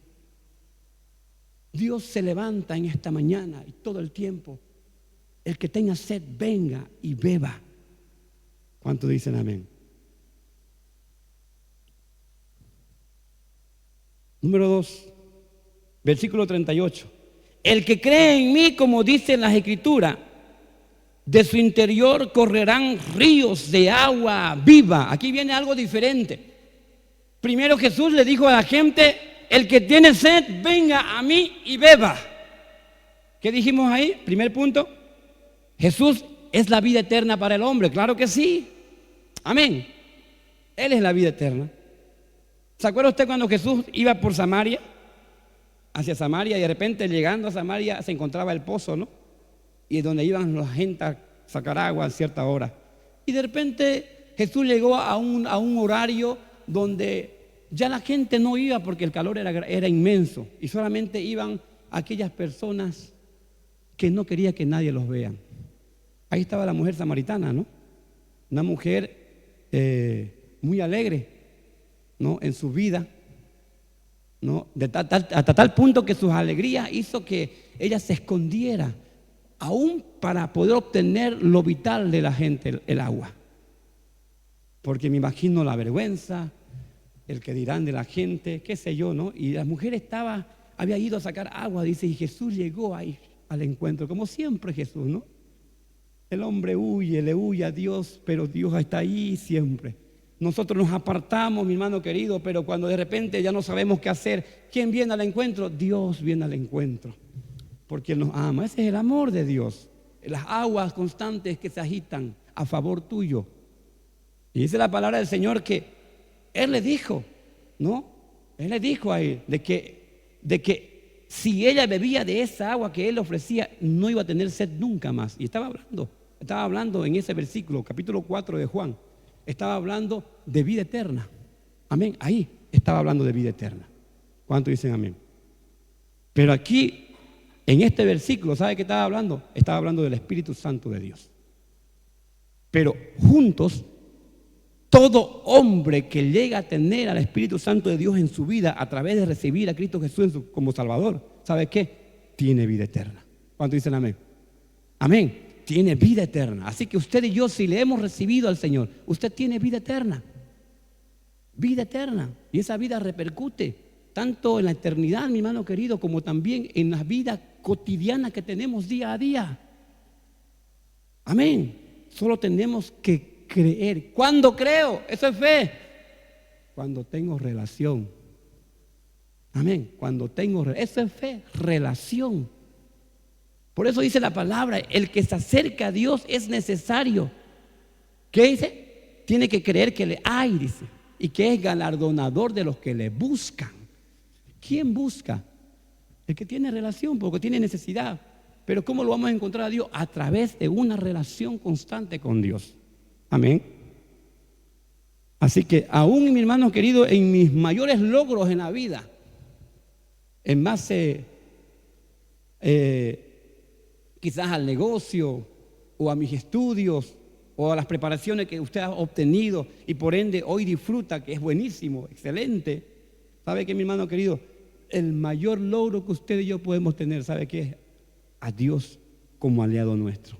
Dios se levanta en esta mañana y todo el tiempo. El que tenga sed, venga y beba. ¿Cuántos dicen amén? Número 2, versículo 38. El que cree en mí, como dicen las Escrituras, de su interior correrán ríos de agua viva. Aquí viene algo diferente. Primero Jesús le dijo a la gente, el que tiene sed, venga a mí y beba. ¿Qué dijimos ahí? Primer punto. Jesús es la vida eterna para el hombre. Claro que sí. Amén. Él es la vida eterna. ¿Se acuerda usted cuando Jesús iba por Samaria? Hacia Samaria, y de repente llegando a Samaria se encontraba el pozo, ¿no? Y donde iban la gente a sacar agua a cierta hora. Y de repente Jesús llegó a un horario donde ya la gente no iba porque el calor era inmenso y solamente iban a aquellas personas que no quería que nadie los vea. Ahí estaba la mujer samaritana, ¿no? Una mujer muy alegre, ¿no? En su vida, ¿no? Hasta tal punto que sus alegrías hizo que ella se escondiera, aún para poder obtener lo vital de la gente, el agua. Porque me imagino la vergüenza, el que dirán de la gente, qué sé yo, ¿no? Y la mujer había ido a sacar agua, dice, y Jesús llegó ahí al encuentro, como siempre Jesús, ¿no? El hombre le huye a Dios, pero Dios está ahí siempre. Nosotros nos apartamos, mi hermano querido, pero cuando de repente ya no sabemos qué hacer, ¿quién viene al encuentro? Dios viene al encuentro, porque Él nos ama. Ese es el amor de Dios, las aguas constantes que se agitan a favor tuyo. Y dice la palabra del Señor que Él le dijo, ¿no? Él le dijo a él de que si ella bebía de esa agua que Él le ofrecía, no iba a tener sed nunca más. Y estaba hablando en ese versículo, capítulo 4 de Juan, estaba hablando de vida eterna. Amén. Ahí estaba hablando de vida eterna. ¿Cuántos dicen amén? Pero aquí, en este versículo, ¿sabe qué estaba hablando? Estaba hablando del Espíritu Santo de Dios. Pero juntos, todo hombre que llega a tener al Espíritu Santo de Dios en su vida a través de recibir a Cristo Jesús como Salvador, ¿sabe qué? Tiene vida eterna. ¿Cuántos dicen amén? Amén. Tiene vida eterna. Así que usted y yo, si le hemos recibido al Señor, usted tiene vida eterna. Vida eterna. Y esa vida repercute tanto en la eternidad, mi hermano querido, como también en la vida cotidiana que tenemos día a día. Amén. Solo tenemos que creer. ¿Cuándo creo? Eso es fe. Cuando tengo relación. Amén. Cuando tengo eso es fe, relación. Por eso dice la palabra, el que se acerca a Dios es necesario. ¿Qué dice? Tiene que creer que le hay, dice, y que es galardonador de los que le buscan. ¿Quién busca? El que tiene relación, porque tiene necesidad. Pero ¿cómo lo vamos a encontrar a Dios? A través de una relación constante con Dios. Amén. Así que aún, mi hermano querido, en mis mayores logros en la vida, en base quizás al negocio o a mis estudios o a las preparaciones que usted ha obtenido y por ende hoy disfruta, que es buenísimo, excelente. ¿Sabe qué, mi hermano querido? El mayor logro que usted y yo podemos tener, ¿sabe qué es? A Dios como aliado nuestro.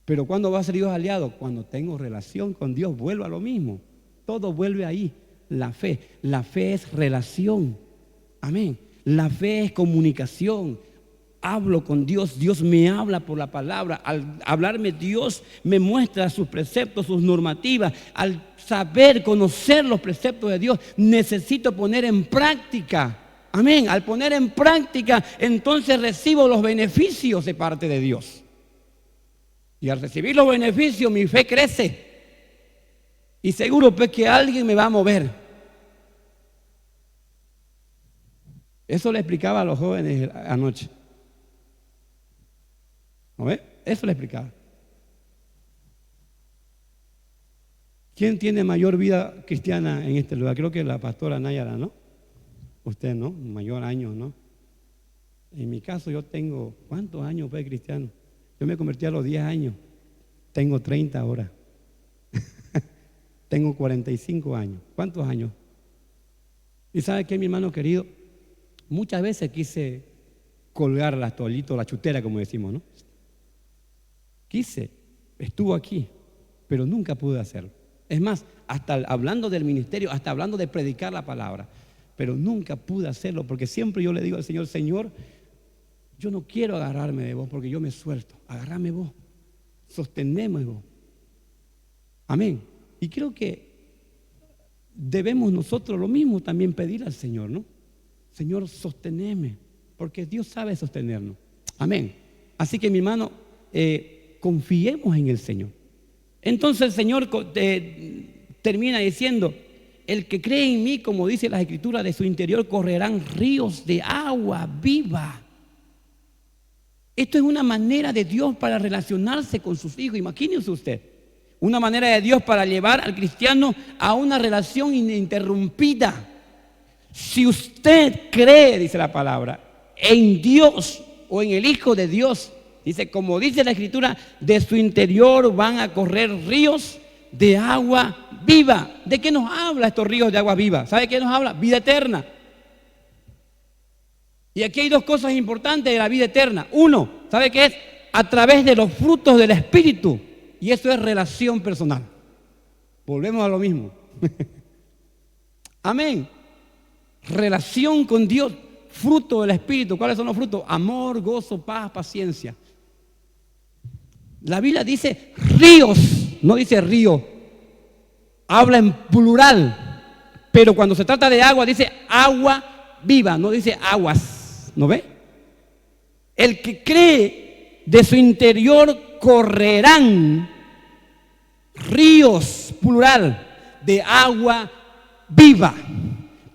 Pero ¿cuándo va a ser Dios aliado? Cuando tengo relación con Dios, vuelvo a lo mismo. Todo vuelve ahí. La fe es relación. Amén. La fe es comunicación. Hablo con Dios, Dios me habla por la palabra. Al hablarme, Dios me muestra sus preceptos, sus normativas. Al saber, conocer los preceptos de Dios, necesito poner en práctica. Amén. Al poner en práctica, entonces recibo los beneficios de parte de Dios. Y al recibir los beneficios, mi fe crece. Y seguro pues que alguien me va a mover. Eso le explicaba a los jóvenes anoche. ¿No ve? Eso le explicaba. ¿Quién tiene mayor vida cristiana en este lugar? Creo que la pastora Nayara, ¿no? Usted, ¿no? Mayor años, ¿no? En mi caso yo tengo, ¿cuántos años fue cristiano? Yo me convertí a los 10 años. Tengo 30 ahora. Tengo 45 años. ¿Cuántos años? ¿Y sabe qué, mi hermano querido? Muchas veces quise colgar las toallitas, la chutera, como decimos, ¿no? Estuvo aquí, pero nunca pude hacerlo. Es más, hasta hablando del ministerio, hasta hablando de predicar la palabra, pero nunca pude hacerlo porque siempre yo le digo al Señor, Señor, yo no quiero agarrarme de vos porque yo me suelto. Agárrame vos, sosteneme vos. Amén. Y creo que debemos nosotros lo mismo también pedir al Señor, ¿no? Señor, sosteneme, porque Dios sabe sostenernos. Amén. Así que, mi hermano, confiemos en el Señor. Entonces el Señor termina diciendo, el que cree en mí, como dice las Escrituras, de su interior correrán ríos de agua viva. Esto es una manera de Dios para relacionarse con sus hijos. Imagínense usted, una manera de Dios para llevar al cristiano a una relación ininterrumpida. Si usted cree, dice la palabra, en Dios o en el Hijo de Dios. Dice, como dice la Escritura, de su interior van a correr ríos de agua viva. ¿De qué nos habla estos ríos de agua viva? ¿Sabe qué nos habla? Vida eterna. Y aquí hay dos cosas importantes de la vida eterna. Uno, ¿sabe qué es? A través de los frutos del Espíritu. Y eso es relación personal. Volvemos a lo mismo. Amén. Relación con Dios, fruto del Espíritu. ¿Cuáles son los frutos? Amor, gozo, paz, paciencia. La Biblia dice ríos, no dice río. Habla en plural. Pero cuando se trata de agua, dice agua viva, no dice aguas. ¿No ve? El que cree, de su interior correrán ríos, plural, de agua viva.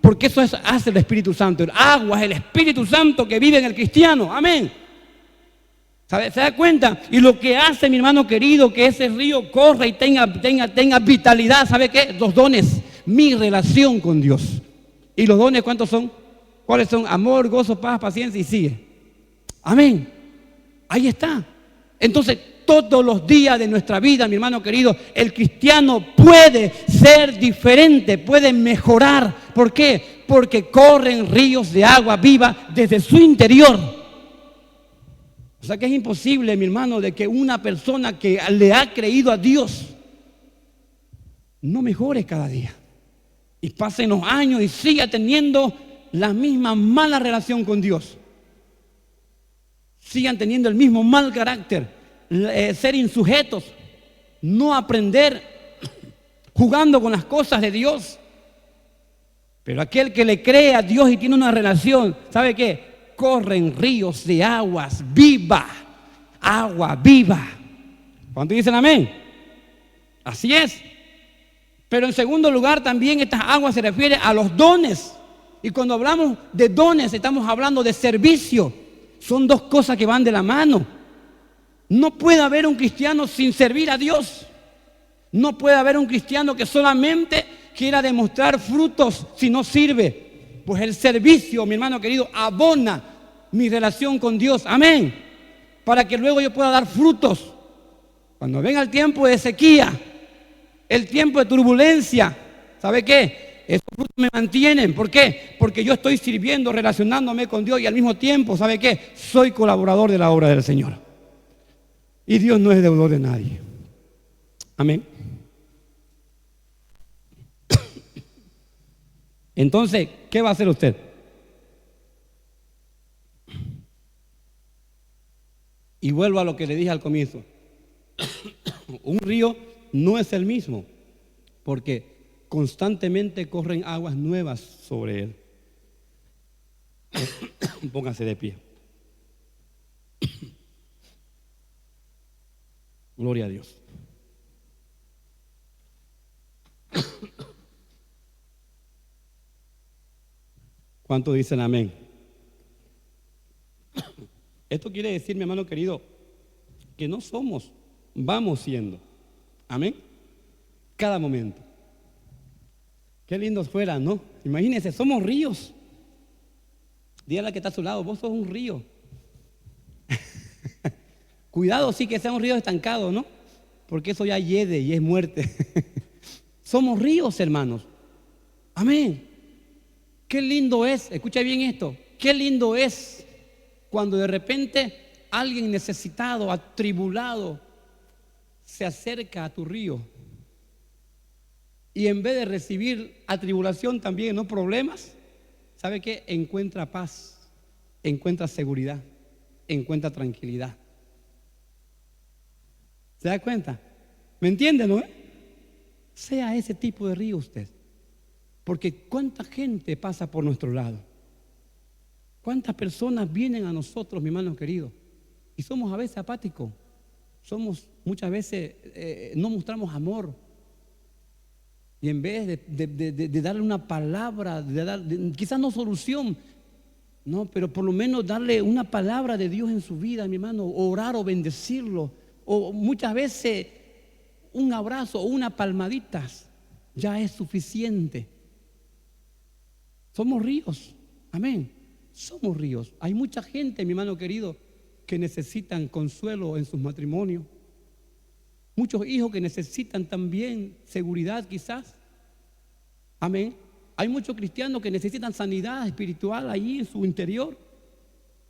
Porque eso hace el Espíritu Santo. El agua es el Espíritu Santo que vive en el cristiano. Amén. ¿Sabe? ¿Se da cuenta? Y lo que hace, mi hermano querido, que ese río corra y tenga vitalidad. ¿Sabe qué? Los dones, mi relación con Dios. ¿Y los dones cuántos son? ¿Cuáles son? Amor, gozo, paz, paciencia y sigue. Amén. Ahí está. Entonces, todos los días de nuestra vida, mi hermano querido, el cristiano puede ser diferente, puede mejorar. ¿Por qué? Porque corren ríos de agua viva desde su interior. O sea que es imposible, mi hermano, de que una persona que le ha creído a Dios no mejore cada día. Y pasen los años y siga teniendo la misma mala relación con Dios. Sigan teniendo el mismo mal carácter, ser insujetos, no aprender, jugando con las cosas de Dios. Pero aquel que le cree a Dios y tiene una relación, ¿sabe qué? Corren ríos de aguas viva, agua viva. ¿Cuántos dicen amén? Así es. Pero en segundo lugar también estas aguas se refiere a los dones. Y cuando hablamos de dones estamos hablando de servicio. Son dos cosas que van de la mano. No puede haber un cristiano sin servir a Dios. No puede haber un cristiano que solamente quiera demostrar frutos si no sirve. Pues el servicio, mi hermano querido, abona mi relación con Dios. Amén. Para que luego yo pueda dar frutos. Cuando venga el tiempo de sequía, el tiempo de turbulencia, ¿sabe qué? Esos frutos me mantienen. ¿Por qué? Porque yo estoy sirviendo, relacionándome con Dios y al mismo tiempo, ¿sabe qué? Soy colaborador de la obra del Señor. Y Dios no es deudor de nadie. Amén. Entonces, ¿qué va a hacer usted? Y vuelvo a lo que le dije al comienzo. Un río no es el mismo, porque constantemente corren aguas nuevas sobre él. Póngase de pie. Gloria a Dios. ¿Cuántos dicen amén? Esto quiere decir, mi hermano querido, que no somos, vamos siendo. Amén. Cada momento. Qué lindos fuera, ¿no? Imagínense, somos ríos. Dígale al que está a su lado, vos sos un río. Cuidado, sí, que sea un río estancado, ¿no? Porque eso ya hiede y es muerte. Somos ríos, hermanos. Amén. Qué lindo es, escucha bien esto, qué lindo es cuando de repente alguien necesitado, atribulado, se acerca a tu río. Y en vez de recibir atribulación también, no problemas, ¿sabe qué? Encuentra paz, encuentra seguridad, encuentra tranquilidad. ¿Se da cuenta? ¿Me entiende, no? Sea ese tipo de río usted. Porque cuánta gente pasa por nuestro lado. Cuántas personas vienen a nosotros, mi hermano querido. Y somos a veces apáticos. Somos muchas veces, no mostramos amor. Y en vez de darle una palabra, quizás no solución, no, pero por lo menos darle una palabra de Dios en su vida, mi hermano, orar o bendecirlo, o muchas veces un abrazo o una palmadita ya es suficiente. Somos ríos, amén. Somos ríos. Hay mucha gente, mi hermano querido, que necesitan consuelo en sus matrimonios. Muchos hijos que necesitan también seguridad quizás. Amén. Hay muchos cristianos que necesitan sanidad espiritual allí en su interior.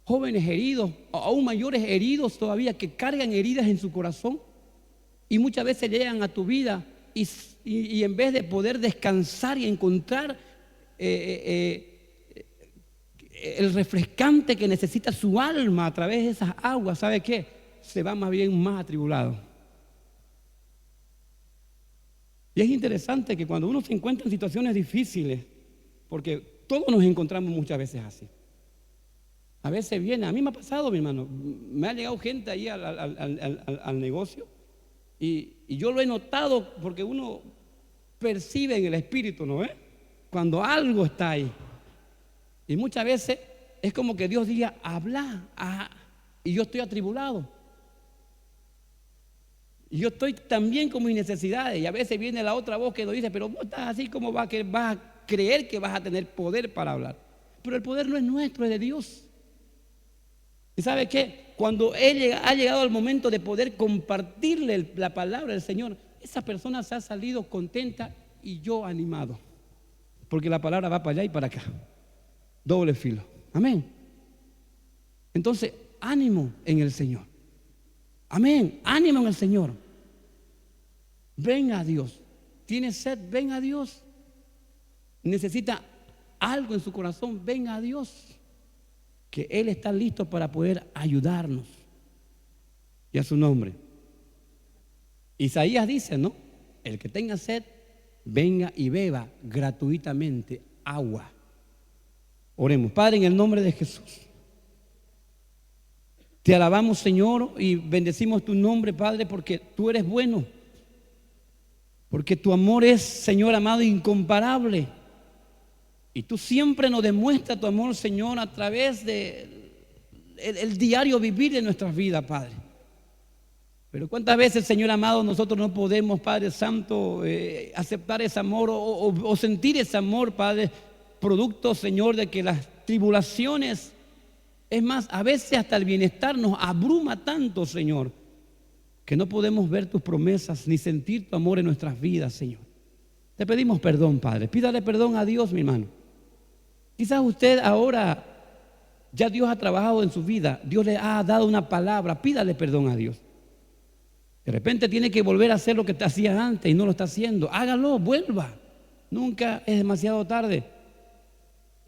Jóvenes heridos, aún mayores heridos todavía, que cargan heridas en su corazón. Y muchas veces llegan a tu vida y en vez de poder descansar y encontrar el refrescante que necesita su alma a través de esas aguas, ¿sabe qué? Se va más bien más atribulado. Y es interesante que cuando uno se encuentra en situaciones difíciles, porque todos nos encontramos muchas veces así. A veces viene, a mí me ha pasado, mi hermano, me ha llegado gente ahí al negocio y yo lo he notado porque uno percibe en el espíritu, ¿no? Cuando algo está ahí. Y muchas veces es como que Dios diga, habla, y yo estoy atribulado. Y yo estoy también con mis necesidades. Y a veces viene la otra voz que nos dice, pero vos estás así como vas a creer que vas a tener poder para hablar. Pero el poder no es nuestro, es de Dios. ¿Y sabe qué? Cuando Él ha llegado al momento de poder compartirle la palabra del Señor, esa persona se ha salido contenta y yo animado. Porque la palabra va para allá y para acá. Doble filo. Amén. Entonces, ánimo en el Señor. Amén. Ánimo en el Señor. Ven a Dios. ¿Tiene sed? Ven a Dios. ¿Necesita algo en su corazón? Ven a Dios. Que Él está listo para poder ayudarnos. Y a su nombre. Isaías dice, ¿no? El que tenga sed, venga y beba gratuitamente agua. Oremos. Padre, en el nombre de Jesús. Te alabamos, Señor, y bendecimos tu nombre, Padre, porque tú eres bueno. Porque tu amor es, Señor amado, incomparable. Y tú siempre nos demuestras tu amor, Señor, a través del diario vivir de nuestras vidas, Padre. Pero cuántas veces, Señor amado, nosotros no podemos, Padre Santo, aceptar ese amor o sentir ese amor, Padre, producto, Señor, de que las tribulaciones, es más, a veces hasta el bienestar nos abruma tanto, Señor, que no podemos ver tus promesas ni sentir tu amor en nuestras vidas, Señor. Te pedimos perdón, Padre. Pídale perdón a Dios, mi hermano. Quizás usted ahora, ya Dios ha trabajado en su vida, Dios le ha dado una palabra, pídale perdón a Dios. De repente tiene que volver a hacer lo que te hacía antes y no lo está haciendo. Hágalo, vuelva. Nunca es demasiado tarde.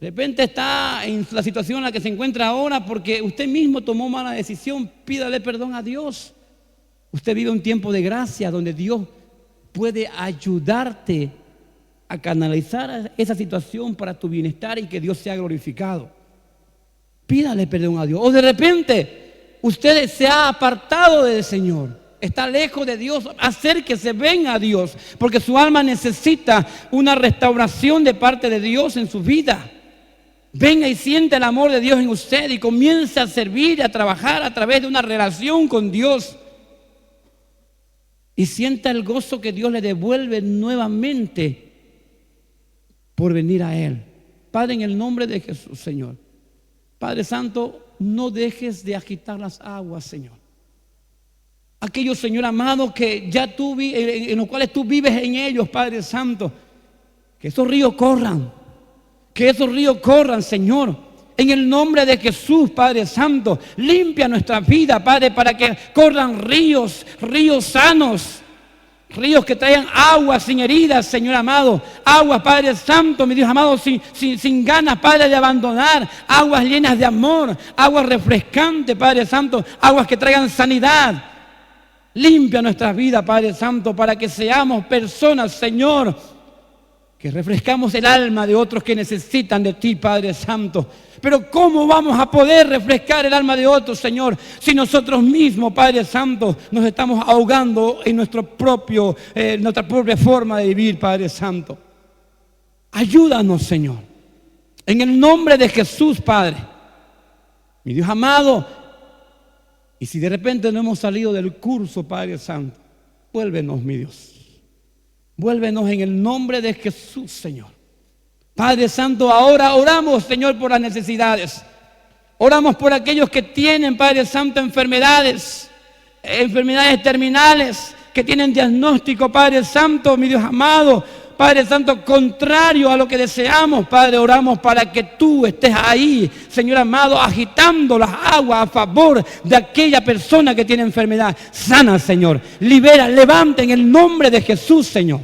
De repente está en la situación en la que se encuentra ahora porque usted mismo tomó mala decisión. Pídale perdón a Dios. Usted vive un tiempo de gracia donde Dios puede ayudarte a canalizar esa situación para tu bienestar y que Dios sea glorificado. Pídale perdón a Dios. O de repente usted se ha apartado del Señor, está lejos de Dios. Acérquese, venga a Dios, porque su alma necesita una restauración de parte de Dios en su vida. Venga y sienta el amor de Dios en usted y comience a servir y a trabajar a través de una relación con Dios. Y sienta el gozo que Dios le devuelve nuevamente por venir a Él. Padre, en el nombre de Jesús, Señor. Padre Santo, no dejes de agitar las aguas, Señor. Aquellos, Señor amado, que ya en los cuales tú vives en ellos, Padre Santo. Que esos ríos corran. Que esos ríos corran, Señor. En el nombre de Jesús, Padre Santo, limpia nuestra vida, Padre, para que corran ríos sanos, ríos que traigan agua sin heridas, Señor amado, aguas, Padre Santo, mi Dios amado, sin ganas, Padre, de abandonar, aguas llenas de amor, aguas refrescantes, Padre Santo, aguas que traigan sanidad. Limpia nuestras vidas, Padre Santo, para que seamos personas, Señor, que refrescamos el alma de otros que necesitan de ti, Padre Santo. Pero ¿cómo vamos a poder refrescar el alma de otros, Señor, si nosotros mismos, Padre Santo, nos estamos ahogando en nuestra propia forma de vivir, Padre Santo? Ayúdanos, Señor, en el nombre de Jesús, Padre. Mi Dios amado, y si de repente no hemos salido del curso, Padre Santo, vuélvenos, mi Dios. Vuélvenos en el nombre de Jesús, Señor. Padre Santo, ahora oramos, Señor, por las necesidades. Oramos por aquellos que tienen, Padre Santo, enfermedades terminales, que tienen diagnóstico, Padre Santo, mi Dios amado, Padre Santo, contrario a lo que deseamos, Padre, oramos para que tú estés ahí, Señor amado, agitando las aguas a favor de aquella persona que tiene enfermedad. Sana, Señor, libera, levanta en el nombre de Jesús, Señor.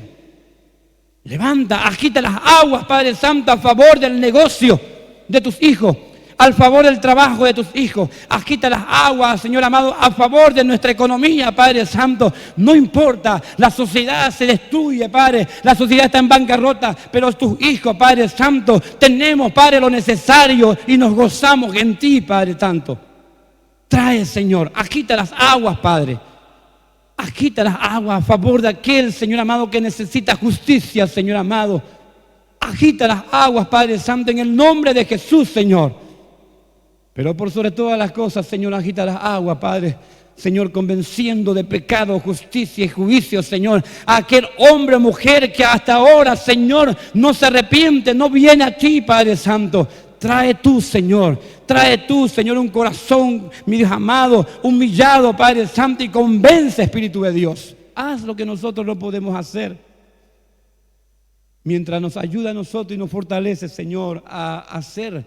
Levanta, agita las aguas, Padre Santo, a favor del negocio de tus hijos, al favor del trabajo de tus hijos. Agita las aguas, Señor amado, a favor de nuestra economía, Padre Santo. No importa, la sociedad se destruye, Padre. La sociedad está en bancarrota, pero tus hijos, Padre Santo, tenemos, Padre, lo necesario y nos gozamos en ti, Padre Santo. Trae, Señor, agita las aguas, Padre. Agita las aguas a favor de aquel, Señor amado, que necesita justicia, Señor amado. Agita las aguas, Padre Santo, en el nombre de Jesús, Señor. Pero por sobre todas las cosas, Señor, agita las aguas, Padre. Señor, convenciendo de pecado, justicia y juicio, Señor, a aquel hombre o mujer que hasta ahora, Señor, no se arrepiente, no viene a ti, Padre Santo. Trae tú, Señor, un corazón, mi Dios amado, humillado, Padre Santo, y convence, Espíritu de Dios. Haz lo que nosotros no podemos hacer. Mientras nos ayuda a nosotros y nos fortalece, Señor, a hacer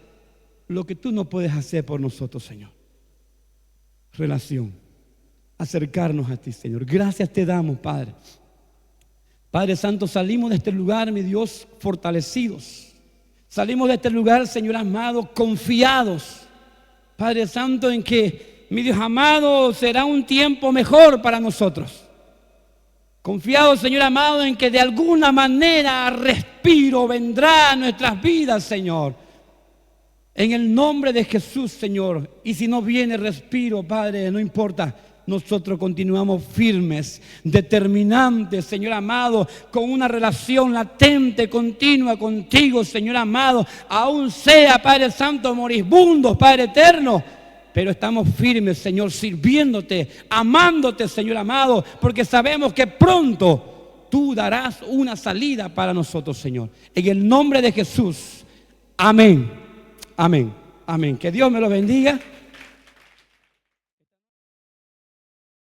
lo que tú no puedes hacer por nosotros, Señor. Relación, acercarnos a ti, Señor. Gracias te damos, Padre. Padre Santo, salimos de este lugar, mi Dios, fortalecidos. Salimos de este lugar, Señor amado, confiados, Padre Santo, en que, mi Dios amado, será un tiempo mejor para nosotros. Confiados, Señor amado, en que de alguna manera respiro vendrá a nuestras vidas, Señor. En el nombre de Jesús, Señor. Y si no viene respiro, Padre, no importa. Nosotros continuamos firmes, determinantes, Señor amado, con una relación latente, continua contigo, Señor amado. Aún sea, Padre Santo, moribundos, Padre eterno. Pero estamos firmes, Señor, sirviéndote, amándote, Señor amado, porque sabemos que pronto tú darás una salida para nosotros, Señor. En el nombre de Jesús. Amén. Amén. Amén. Que Dios me lo bendiga.